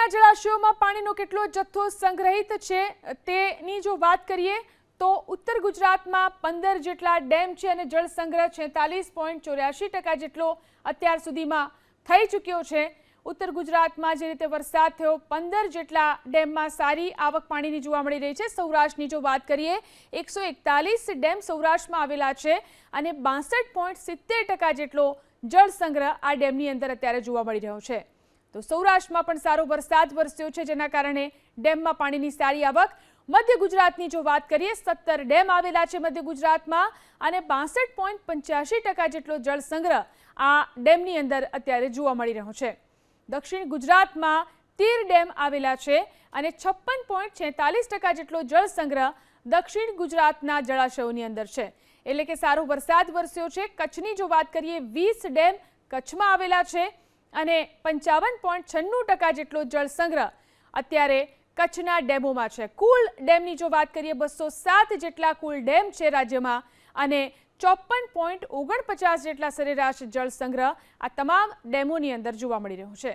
કચ્છના જળાશયોમાં પાણીનો કેટલો જથ્થો સંગ્રહિત છે તેની જો વાત કરીએ તો ઉત્તર ગુજરાતમાં 15 જેટલા ડેમ છે અને જળ સંગ્રહ 46.84% જેટલો અત્યાર સુધીમાં થઈ ચૂક્યો છે। ઉત્તર ગુજરાતમાં જે રીતે વરસાદ થયો 15 જેટલા ડેમમાં સારી આવક પાણીની જોવા મળી રહી છે। સૌરાષ્ટ્રની જો વાત કરીએ 141 ડેમ સૌરાષ્ટ્રમાં આવેલા છે અને 62.70% જેટલો જળ સંગ્રહ આ ડેમની અંદર અત્યારે જોવા મળી રહ્યો છે। તો સૌરાષ્ટ્રમાં પણ સારો વરસાદ વરસ્યો છે જેના કારણે ડેમમાં પાણીની સારી આવક। મધ્ય ગુજરાતની જો વાત કરીએ 17 ડેમ આવેલા છે મધ્ય ગુજરાતમાં અને 62.85% જેટલો જળ સંગ્રહ આ ડેમની અંદર અત્યારે જોવા મળી રહ્યો છે। દક્ષિણ ગુજરાતમાં 13 ડેમ આવેલા છે અને 56.46% જેટલો જળ સંગ્રહ દક્ષિણ ગુજરાતના જળાશયોની અંદર છે, એટલે કે સારો વરસાદ વરસ્યો છે। કચ્છની જો વાત કરીએ 20 ડેમ કચ્છમાં આવેલા છે અને 55.96% જેટલો જળ સંગ્રહ અત્યારે કચ્છના ડેમોમાં છે। કુલ ડેમની જો વાત કરીએ 207 જેટલા કુલ ડેમ છે રાજ્યમાં અને 54.49% જેટલા સરેરાશ જળ સંગ્રહ આ તમામ ડેમોની અંદર જોવા મળી રહ્યો છે।